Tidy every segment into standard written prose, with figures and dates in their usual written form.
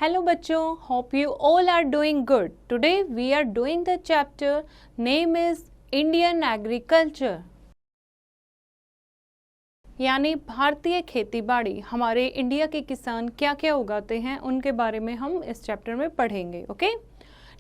Hello बच्चों, hope you all are doing good. Today we are doing the chapter name is Indian Agriculture. यानी भारतीय खेती बाड़ी, हमारे इंडिया के किसान क्या क्या उगाते हैं उनके बारे में हम इस चैप्टर में पढ़ेंगे. Okay,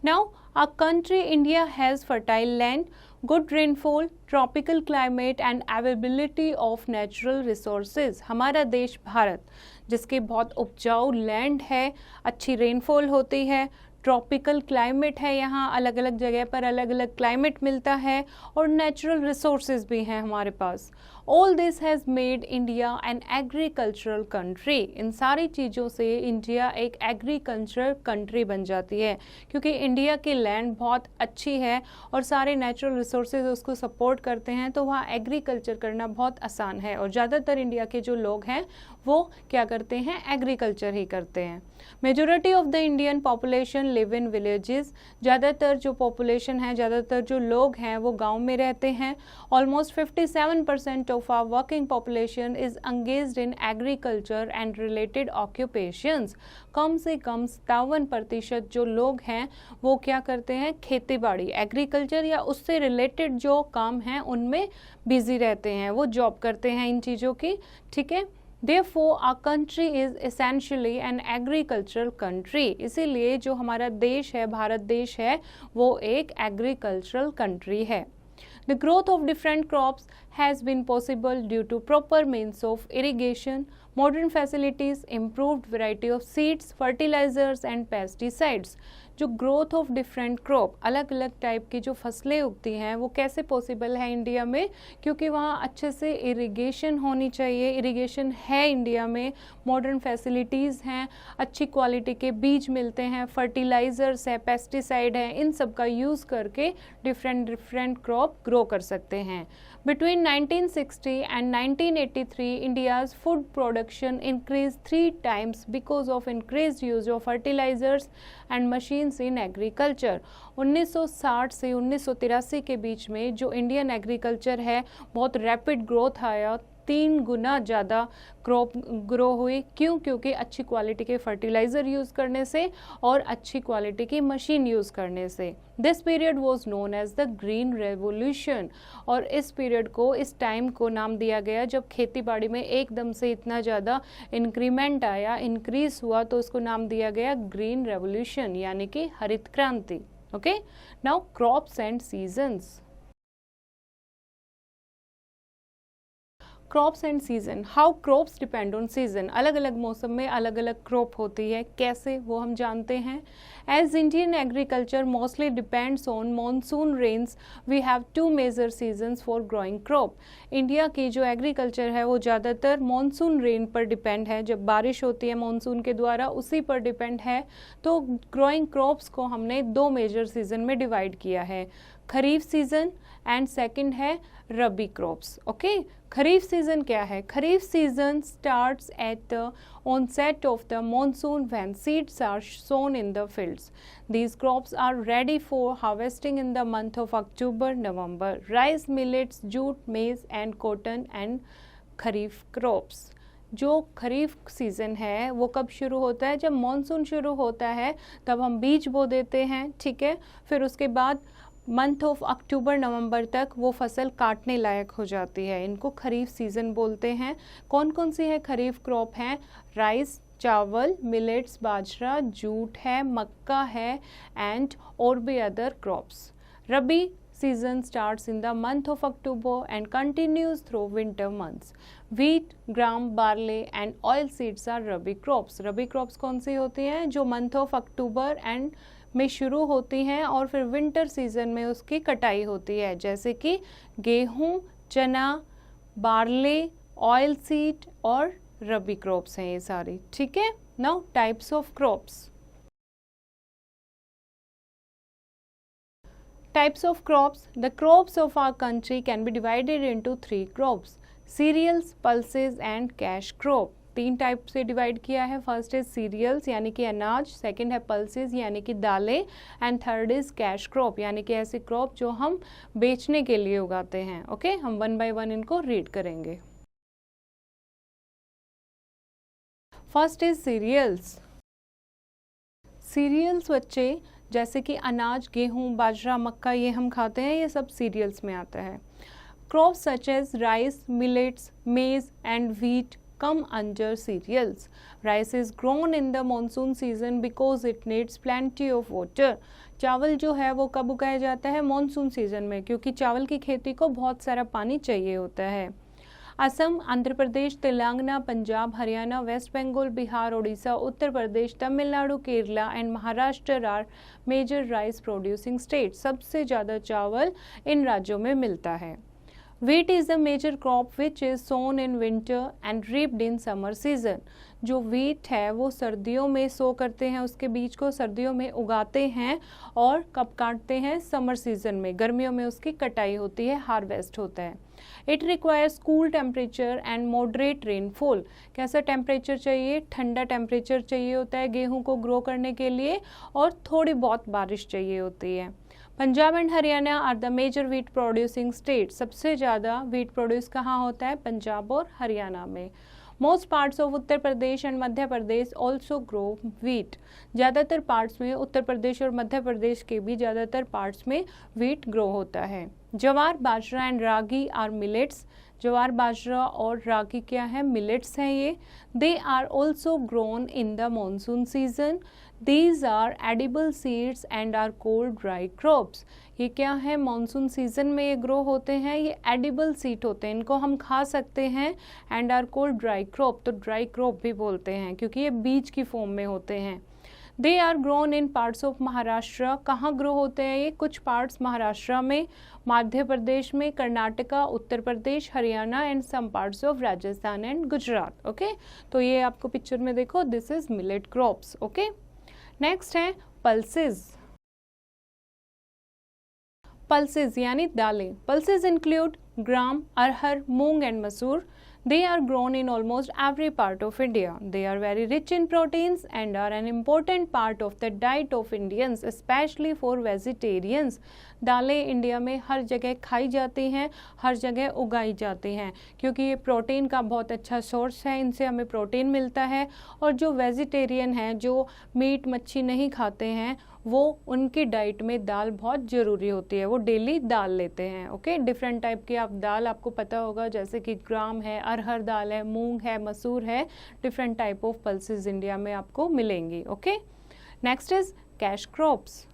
now our country India has fertile land, good rainfall, tropical climate and availability of natural resources. हमारा देश भारत जिसकी बहुत उपजाऊ लैंड है, अच्छी रेनफॉल होती है, ट्रॉपिकल क्लाइमेट है, यहाँ अलग अलग जगह पर अलग अलग क्लाइमेट मिलता है और नेचुरल रिसोर्सेज भी हैं हमारे पास. All this has made India an agricultural country. इन सारी चीज़ों से इंडिया एक एग्रीकल्चरल कंट्री बन जाती है क्योंकि इंडिया की लैंड बहुत अच्छी है और सारे नेचुरल रिसोर्सेज उसको सपोर्ट करते हैं, तो वहाँ एग्रीकल्चर करना बहुत आसान है. और ज़्यादातर इंडिया के जो लोग हैं वो क्या करते हैं, एग्रीकल्चर ही करते हैं. Majority of the Indian population live in villages. ज़्यादातर जो पॉपुलेशन है, ज़्यादातर जो लोग हैं वो गांव में रहते हैं. Almost 57% of our working population is engaged in agriculture and related occupations. कम से कम 57% जो लोग हैं वो क्या करते हैं, खेती बाड़ी, एग्रीकल्चर या उससे रिलेटेड जो काम हैं उनमें बिजी रहते हैं, वो जॉब करते हैं इन चीज़ों की. ठीक है, Therefore, our country is essentially an agricultural country. इसीलिए जो हमारा देश है, भारत देश है, वो एक agricultural country है. The growth of different crops has been possible due to proper means of irrigation, modern facilities, improved variety of seeds, fertilizers and pesticides. जो ग्रोथ ऑफ डिफरेंट क्रॉप, अलग अलग टाइप की जो फसलें उगती हैं वो कैसे पॉसिबल है इंडिया में, क्योंकि वहाँ अच्छे से इरिगेशन होनी चाहिए. इरिगेशन है इंडिया में, मॉडर्न फैसिलिटीज़ हैं, अच्छी क्वालिटी के बीज मिलते हैं, फर्टिलाइज़र्स है, पेस्टिसाइड है, इन सब का यूज़ करके डिफरेंट क्रॉप ग्रो कर सकते हैं. Between 1960 and 1983, India's food production increased 3 times because of increased use of fertilizers and machines in agriculture. 1960 से 1983 के बीच में जो इंडियन एग्रीकल्चर है बहुत रैपिड ग्रोथ आया, 3 गुना ज़्यादा क्रॉप ग्रो हुई. क्यों? क्योंकि अच्छी क्वालिटी के फर्टिलाइज़र यूज़ करने से और अच्छी क्वालिटी की मशीन यूज़ करने से. This period was known as the green revolution. और इस पीरियड को, इस टाइम को नाम दिया गया जब खेती बाड़ी में एकदम से इतना ज़्यादा इंक्रीमेंट आया, इंक्रीज हुआ, तो उसको नाम दिया गया ग्रीन रेवोल्यूशन यानी कि हरित क्रांति. Okay, now crops and seasons. Crops and season. How crops depend on season. अलग अलग मौसम में अलग अलग क्रॉप होती है, कैसे वो हम जानते हैं. As Indian agriculture mostly depends on monsoon rains, we have 2 major seasons for growing crop. India की जो एग्रीकल्चर है वो ज़्यादातर मानसून रेन पर डिपेंड है, जब बारिश होती है मानसून के द्वारा उसी पर डिपेंड है. तो ग्रोइंग क्रॉप्स को हमने 2 मेजर सीजन में डिवाइड किया है, खरीफ सीजन एंड सेकंड है rabi crops. Okay, kharif season क्या है? Kharif season starts at the onset of the monsoon when seeds are sown in the fields. These crops are ready for harvesting in the month of October, November. Rice, millets, jute, maize and cotton and kharif crops. जो खरीफ season है वो कब शुरू होता है? जब monsoon शुरू होता है तब हम बीज बो देते हैं. ठीक है, फिर उसके बाद मंथ ऑफ अक्टूबर नवंबर तक वो फसल काटने लायक हो जाती है. इनको खरीफ सीज़न बोलते हैं. कौन कौन सी है खरीफ क्रॉप हैं? राइस, चावल, मिलेट्स, बाजरा, जूट है, मक्का है एंड और भी other crops. Rabi season starts in the month of October and continues through winter months. Wheat, gram, barley and oil seeds are rabi crops. Rabi crops कौन सी होती हैं? जो मंथ ऑफ अक्टूबर एंड में शुरू होती हैं और फिर विंटर सीजन में उसकी कटाई होती है, जैसे कि गेहूं, चना, बार्ले, ऑयल सीड और रबी क्रॉप्स हैं ये सारी. ठीक है, now types of crops. Types of crops. The crops of our country can be divided into 3 crops: cereals, pulses and cash crop. 3 type से डिवाइड किया है. फर्स्ट इज सीरियल्स यानी कि अनाज, सेकंड है पल्सेस यानी कि दालें and third is cash crop यानी कि ऐसी क्रॉप जो हम बेचने के लिए उगाते हैं. ओके, हम 1 by 1 इनको रीड करेंगे. First is serials. सीरियल्स बच्चे जैसे कि अनाज, गेहूं, बाजरा, मक्का ये हम खाते हैं, ये सब सीरियल्स में आता है। Crops such as rice, millets, maize and wheat come under cereals. Rice is grown in the monsoon season because it needs plenty of water. चावल जो है वो कब उगाया जाता है? मॉनसून सीजन में, क्योंकि चावल की खेती को बहुत सारा पानी चाहिए होता है। Assam, Andhra Pradesh, Telangana, Punjab, Haryana, West Bengal, Bihar, Orissa, Uttar Pradesh, Tamil Nadu, Kerala and Maharashtra are major rice producing state. सबसे ज़्यादा चावल इन राज्यों में मिलता है। Wheat is a major crop which is sown in winter and reaped in summer season. जो wheat है वो सर्दियों में सो करते हैं, उसके बीज को सर्दियों में उगाते हैं और कब काटते हैं? समर सीजन में, गर्मियों में उसकी कटाई होती है, हार्वेस्ट होता है। It requires cool temperature and moderate rainfall. कैसा टेम्परेचर चाहिए? ठंडा टेम्परेचर चाहिए होता है गेहूं को ग्रो करने के लिए, और थोड़ी बहुत बारिश चाहिए होती है। Punjab and Haryana are the major wheat producing state. सबसे ज़्यादा व्हीट प्रोड्यूस कहाँ होता है? पंजाब और हरियाणा में। Most parts of Uttar Pradesh and Madhya Pradesh also grow wheat. ज़्यादातर पार्ट्स में, उत्तर प्रदेश और मध्य प्रदेश के भी ज़्यादातर पार्ट्स में व्हीट ग्रो होता है। Jowar, bajra and ragi are millets. Jowar, bajra और रागी क्या है? मिलेट्स हैं ये। They are also grown in the monsoon season. These are edible seeds and are called dry crops. ये क्या है? मानसून सीजन में ये ग्रो होते हैं, ये एडिबल सीड होते हैं, इनको हम खा सकते हैं। And are called dry crop, तो ड्राई क्रॉप भी बोलते हैं क्योंकि ये बीज की फॉर्म में होते हैं। They are grown in parts of Maharashtra. कहाँ ग्रो होते हैं ये? कुछ पार्ट्स महाराष्ट्र में, मध्य प्रदेश में, Karnataka, Uttar Pradesh, Haryana and some parts of Rajasthan and Gujarat. Okay, तो ये आपको पिक्चर में देखो, this is millet crops. Okay, next है पल्सेस। पल्सेस यानी दालें। Pulses include gram, arhar, moong and masoor. They are grown in almost every part of India. They are very rich in proteins and are an important part of the diet of Indians, especially for vegetarians. दालें India में हर जगह खाई जाती हैं, हर जगह उगाई जाती हैं, क्योंकि ये प्रोटीन का बहुत अच्छा सोर्स है, इनसे हमें प्रोटीन मिलता है। और जो वेजिटेरियन हैं, जो मीट मच्छी नहीं खाते हैं, वो उनकी डाइट में दाल बहुत ज़रूरी होती है, वो डेली दाल लेते हैं। ओके, डिफरेंट टाइप की आप दाल आपको पता होगा, जैसे कि ग्राम है, अरहर दाल है, मूंग है, मसूर है, different type of pulses India में आपको मिलेंगी। Okay, next is cash crops.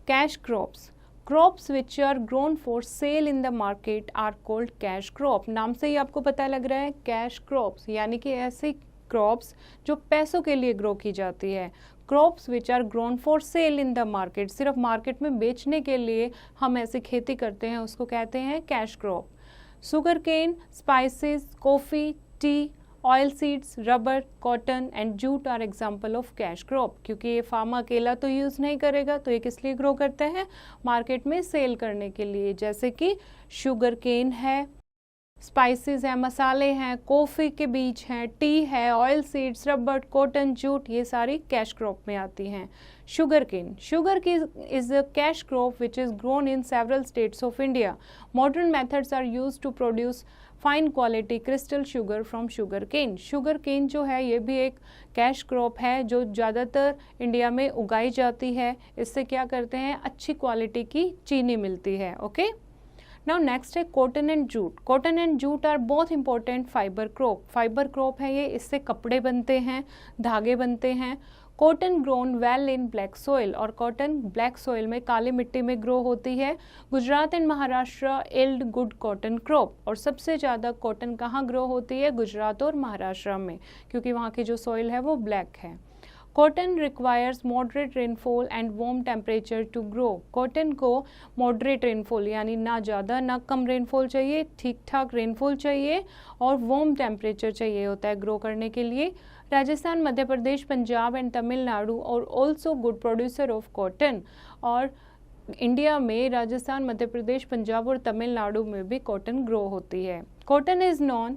Cash crops, crops which are grown for sale in the market are called cash crop. नाम से ही आपको पता लग रहा है, कैश क्रॉप्स यानी कि ऐसी क्रॉप्स जो पैसों के लिए ग्रो की जाती है। Crops which are grown for sale in the market, सिर्फ मार्केट में बेचने के लिए हम ऐसी खेती करते हैं, उसको कहते हैं cash crop. Sugar cane, spices, coffee, tea, oil seeds, rubber, cotton and jute are example of cash crop. क्योंकि ये फार्म अकेला तो यूज़ नहीं करेगा, तो ये किस लिए ग्रो करते हैं? मार्केट में सेल करने के लिए। जैसे कि शुगर केन है, स्पाइसेस हैं, मसाले हैं, कॉफ़ी के बीज हैं, टी है, oil seeds, rubber, cotton, jute, ये सारी कैश क्रॉप में आती हैं। शुगर केन, शुगर की is a cash crop which is grown in several states of India. Modern methods are use to produce fine quality crystal sugar from sugar cane. Sugar cane जो है ये भी एक cash crop है जो ज़्यादातर India में उगाई जाती है। इससे क्या करते हैं? अच्छी क्वालिटी की चीनी मिलती है। ओके, नाउ नेक्स्ट है cotton and jute. Cotton and jute are both important fibre crop. Fibre crop है ये, इससे कपड़े बनते हैं, धागे बनते हैं। Cotton grown well in black soil, और कॉटन ब्लैक सॉइल में, काली मिट्टी में ग्रो होती है। Gujarat and Maharashtra yield good cotton crop, और सबसे ज़्यादा कॉटन कहाँ ग्रो होती है? गुजरात और महाराष्ट्र में, क्योंकि वहाँ की जो सॉइल है वो ब्लैक है। Cotton requires moderate rainfall and warm temperature to grow. Cotton को मॉडरेट रेनफॉल यानी ना ज़्यादा ना कम रेनफॉल चाहिए, ठीक ठाक रेनफॉल चाहिए और वार्म टेम्परेचर चाहिए होता है ग्रो करने के लिए। राजस्थान, मध्य प्रदेश, पंजाब एंड तमिलनाडु और also good producer of cotton. और इंडिया में राजस्थान, मध्य प्रदेश, पंजाब और तमिलनाडु में भी कॉटन ग्रो होती है। Cotton is non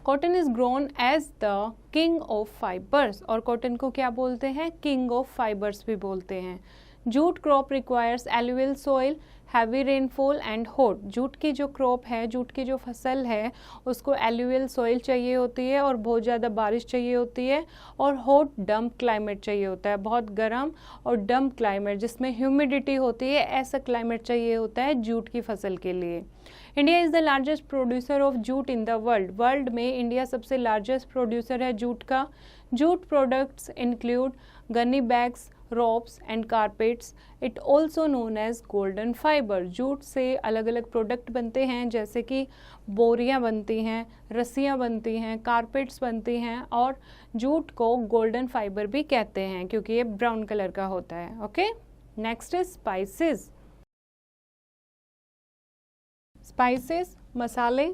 cotton is grown as the king of fibres, और कॉटन को क्या बोलते हैं? किंग ऑफ फाइबर्स भी बोलते हैं। Jute crop requires alluvial soil, heavy rainfall and hot. Jute की जो क्रॉप है, जूट की जो फसल है, उसको एलुवियल सॉइल चाहिए होती है और बहुत ज़्यादा बारिश चाहिए होती है, और हॉट डम्प क्लाइमेट चाहिए होता है, बहुत गर्म और डम्प क्लाइमेट जिसमें ह्यूमिडिटी होती है, ऐसा क्लाइमेट चाहिए होता है जूट की फसल के लिए। India is the largest producer of jute in the world. World में इंडिया सबसे लार्जेस्ट प्रोड्यूसर है जूट का। Jute products include gunny bags, ropes and carpets. It also known as golden fibre. Jute से अलग अलग प्रोडक्ट बनते हैं, जैसे कि बोरियां बनती हैं, रस्सियां बनती हैं, कारपेट्स बनती हैं, और जूट को गोल्डन फाइबर भी कहते हैं क्योंकि ये ब्राउन कलर का होता है। Okay, next is spices. Spices, मसाले।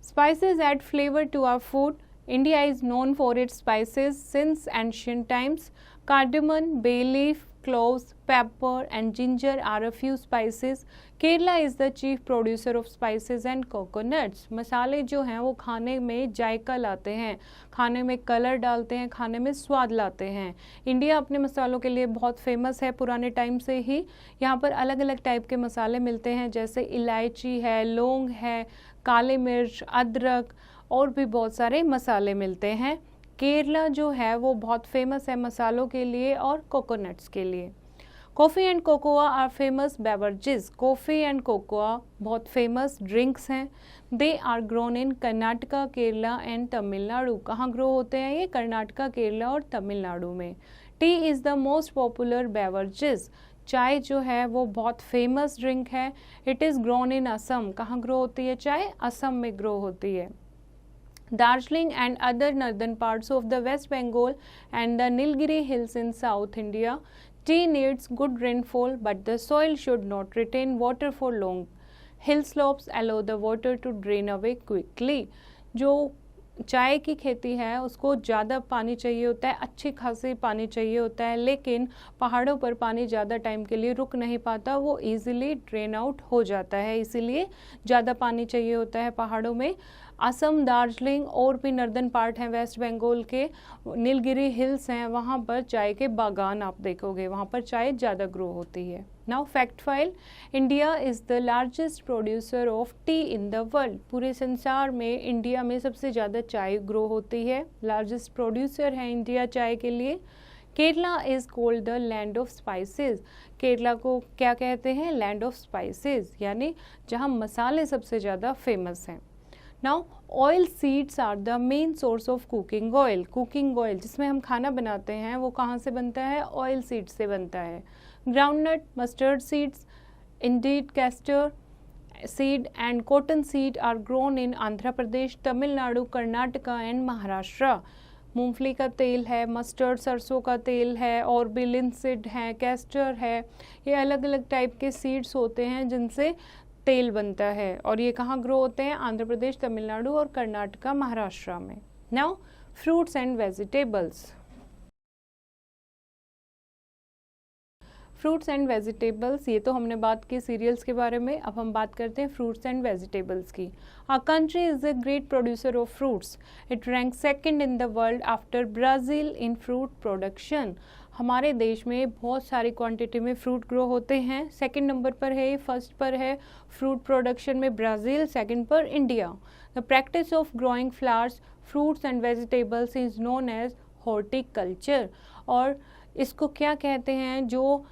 Spices add flavor to our food. India is known for its spices since ancient times. Cardamom, bay leaf, cloves, pepper and ginger are a few spices. Kerala is the chief producer of spices and coconuts. मसाले जो हैं वो खाने में जायका लाते हैं, खाने में colour डालते हैं, खाने में स्वाद लाते हैं। इंडिया अपने मसालों के लिए बहुत फेमस है पुराने टाइम से ही। यहाँ पर अलग अलग टाइप के मसाले मिलते हैं, जैसे इलायची है, लौंग है, काली मिर्च, अदरक और भी बहुत सारे मसाले मिलते हैं। केरला जो है वो बहुत फेमस है मसालों के लिए और कोकोनट्स के लिए। Coffee and cocoa are famous beverages. Coffee and cocoa बहुत फेमस ड्रिंक्स हैं। They are grown in Karnataka, Kerala and Tamil Nadu. कहाँ ग्रो होते हैं ये? कर्नाटका, केरला और तमिलनाडु में। T is the most popular beverages. चाय जो है वो बहुत फेमस ड्रिंक है। इट इज़ ग्रोन इन असम। कहाँ ग्रो होती है चाय? असम में ग्रो होती है। Darjeeling and other northern parts of the West Bengal and the Nilgiri hills in South India. Tea needs good rainfall, but the soil should not retain water for long. Hill slopes allow the water to drain away quickly. जो चाय की खेती है उसको ज़्यादा पानी चाहिए होता है, अच्छी खासी पानी चाहिए होता है, लेकिन पहाड़ों पर पानी ज़्यादा टाइम के लिए रुक नहीं पाता, वो इजीली ड्रेन आउट हो जाता है, इसीलिए ज़्यादा पानी चाहिए होता है पहाड़ों में। असम, दार्जिलिंग और भी नॉर्दर्न पार्ट हैं वेस्ट बंगाल के, नीलगिरी हिल्स हैं, वहाँ पर चाय के बागान आप देखोगे, वहाँ पर चाय ज़्यादा ग्रो होती है। Now fact file. India is the largest producer of T in the world. पूरे संसार में इंडिया में सबसे ज़्यादा चाय ग्रो होती है, लार्जेस्ट प्रोड्यूसर है इंडिया चाय के लिए। Kerala is called the land of spices. Kerala को क्या कहते हैं? लैंड ऑफ स्पाइसेस, यानी जहाँ मसाले सबसे ज़्यादा फेमस हैं। Now oil seeds are the main source of cooking oil. Cooking oil जिसमें हम खाना बनाते हैं वो कहाँ से बनता है? ऑयल सीड से बनता है। Groundnut, mustard seeds, indeed castor seed and cotton seed are grown in Andhra Pradesh, Tamil Nadu, Karnataka and Maharashtra. मूंगफली का तेल है, मस्टर्ड सरसों का तेल है, और भी लिनसीड है, कैस्टर है, ये अलग अलग टाइप के सीड्स होते हैं जिनसे तेल बनता है, और ये कहाँ ग्रो होते हैं? आंध्र प्रदेश, तमिलनाडु और कर्नाटका, महाराष्ट्र में। Now fruits and vegetables. Fruits and vegetables, ये तो हमने बात की सीरियल्स के बारे में, अब हम बात करते हैं फ्रूट्स एंड वेजिटेबल्स की। Our country is a great producer of fruits. It rank second in the world after Brazil in fruit production. हमारे देश में बहुत सारी क्वांटिटी में फ्रूट ग्रो होते हैं। सेकंड नंबर पर है, फर्स्ट पर है फ्रूट प्रोडक्शन में ब्राज़ील, सेकंड पर India. The practice of growing flowers, fruits and vegetables is known as horticulture. और इसको क्या कहते हैं? जो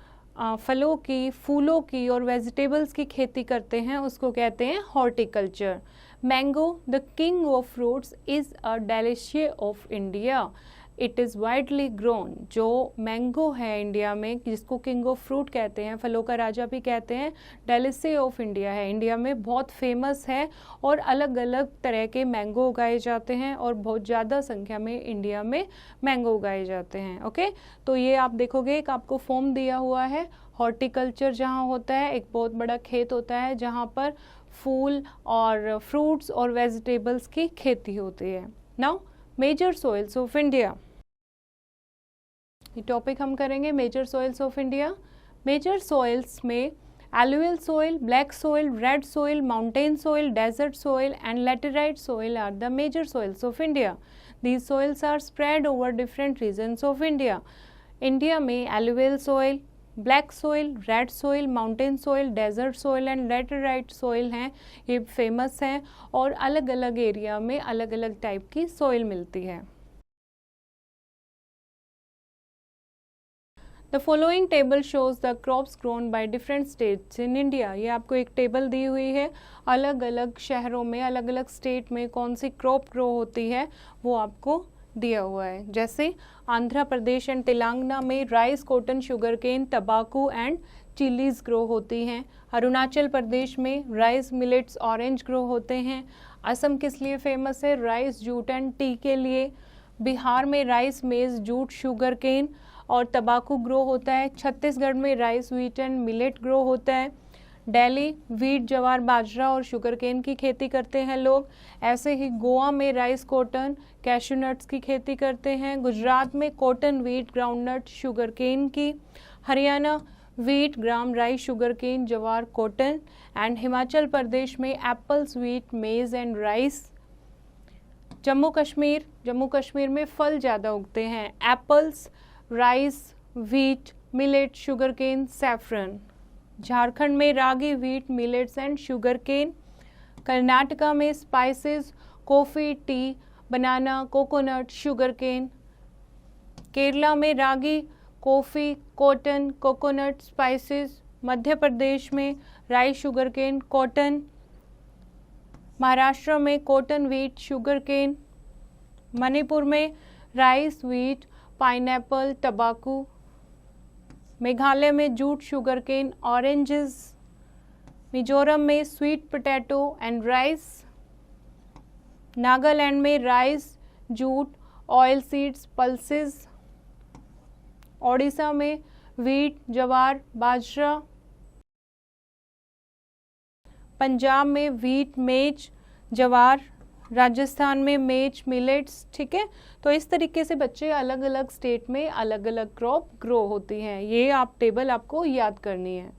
फलों की, फूलों की और वेजिटेबल्स की खेती करते हैं उसको कहते हैं horticulture. Mango, the king of fruits, is a delicacy of India. It is widely grown. जो मैंगो है इंडिया में, जिसको किंग ऑफ फ्रूट कहते हैं, फलों का राजा भी कहते हैं, डेलिशिये ऑफ इंडिया है, इंडिया में बहुत फेमस है, और अलग अलग तरह के मैंगो उगाए जाते हैं और बहुत ज़्यादा संख्या में इंडिया में मैंगो उगाए जाते हैं। ओके, तो ये आप देखोगे एक आपको फॉर्म दिया हुआ है। हॉर्टिकल्चर जहाँ होता है, एक बहुत बड़ा खेत होता है जहाँ पर फूल और फ्रूट्स और वेजिटेबल्स की खेती होती है। Now major soils of India, ये टॉपिक हम करेंगे major soils of India. Major soils में alluvial soil, black soil, red soil, mountain soil, desert soil and laterite soil are the major soils of India. These soils are spread over different regions of India. India में alluvial soil, black soil, red soil, mountain soil, desert soil and laterite soil हैं, ये famous हैं और अलग अलग area में अलग अलग टाइप की सॉइल मिलती है। The following table shows the crops grown by different states in India. ये आपको एक टेबल दी हुई है, अलग अलग शहरों में अलग अलग स्टेट में कौन सी क्रॉप ग्रो होती है वो आपको दिया हुआ है। जैसे आंध्र प्रदेश एंड तेलंगाना में राइस, कॉटन, शुगर केन, तंबाकू एंड चिलीज ग्रो होती हैं। अरुणाचल प्रदेश में राइस, मिलेट्स, ऑरेंज ग्रो होते हैं। असम किस लिए फेमस है? राइस, जूट एंड टी के लिए। बिहार में राइस, मेज, जूट, शुगर केन और तंबाकू ग्रो होता है। छत्तीसगढ़ में rice, wheat and millet grow होता है। दिल्ली व्हीट, जवार, बाजरा और शुगर केन की खेती करते हैं लोग। ऐसे ही गोवा में राइस, कॉटन, कैशू नट्स की खेती करते हैं। गुजरात में cotton, wheat, groundnut, sugar cane की। Haryana wheat, gram, rice, sugar cane, jowar, cotton and Himachal Pradesh में apples, wheat, maize and rice. Jammu Kashmir में फल ज़्यादा उगते हैं, apples, rice, wheat, millet, sugar cane, saffron. Jharkhand में ragi, wheat, millets and sugar cane. Karnataka में spices, coffee, tea, banana, coconut, sugar cane. Kerala में ragi, coffee, cotton, coconut, spices. Madhya Pradesh में राइस, शुगर केन, कॉटन। महाराष्ट्र में cotton, wheat, sugar cane. Manipur में राइस, व्हीट, पाइनएप्पल, तंबाकू। मेघालय में jute, sugar cane, oranges. Mizoram में sweet potato and rice. Nagaland में rice, jute, oil seeds, pulses. Odisha में wheat, जवार, बाजरा। पंजाब में व्हीट, मेज, जवार। राजस्थान में मेज, मिलेट्स। ठीक है, तो इस तरीके से बच्चे अलग अलग स्टेट में अलग अलग क्रॉप ग्रो होती हैं। ये आप टेबल आपको याद करनी है।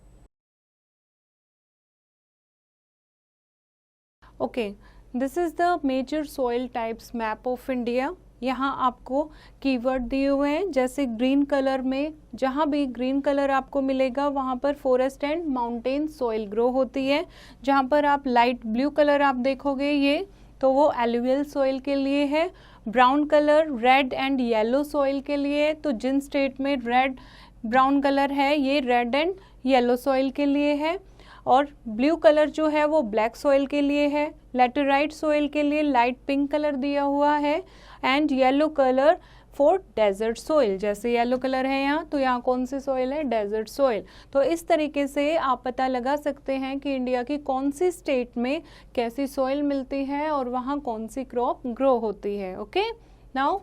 Okay, this is the major soil types map of India. यहाँ आपको कीवर्ड दिए हुए हैं, जैसे ग्रीन कलर में, जहाँ भी ग्रीन कलर आपको मिलेगा वहाँ पर forest and mountain soil grow होती है। जहाँ पर आप लाइट ब्लू कलर आप देखोगे ये, तो वो एलुवियल सॉइल के लिए है। Brown colour red and yellow soil के लिए, तो जिन स्टेट में रेड ब्राउन कलर है ये रेड एंड येलो सॉइल के लिए है। और ब्लू कलर जो है वो ब्लैक सॉइल के लिए है। लैटेराइट सॉइल के लिए लाइट पिंक कलर दिया हुआ है and yellow colour for desert soil. जैसे येलो कलर है यहाँ, तो यहाँ कौन सी सॉइल है? Desert soil. तो इस तरीके से आप पता लगा सकते हैं कि इंडिया की कौन सी स्टेट में कैसी सॉइल मिलती है और वहाँ कौन सी क्रॉप ग्रो होती है। Okay, now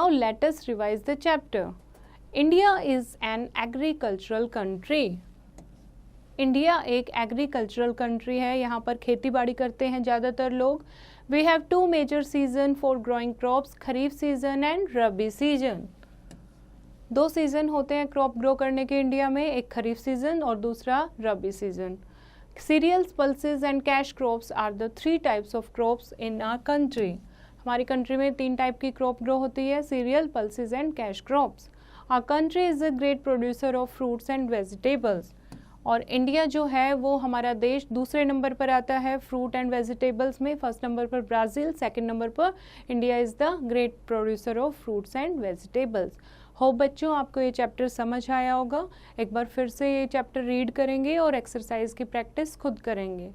let us revise the chapter. India is an agricultural country. India एक एग्रीकल्चरल कंट्री है, यहाँ पर खेती बाड़ी करते हैं ज़्यादातर लोग। We have two major season for growing crops, kharif season and rabi season. दो सीजन होते हैं क्रॉप ग्रो करने के इंडिया में, एक खरीफ सीजन और दूसरा rabi season. Cereals, pulses and cash crops are the three types of crops in our country. हमारी कंट्री में तीन टाइप की क्रॉप ग्रो होती है, cereal, pulses and cash crops. Our country is a great producer of fruits and vegetables. और India जो है वो हमारा देश दूसरे नंबर पर आता है फ्रूट एंड वेजिटेबल्स में। फर्स्ट नंबर पर ब्राज़ील, सेकंड नंबर पर India is the great producer of fruits and vegetables. Hope बच्चों आपको ये चैप्टर समझ आया होगा। एक बार फिर से ये चैप्टर रीड करेंगे और एक्सरसाइज की प्रैक्टिस खुद करेंगे।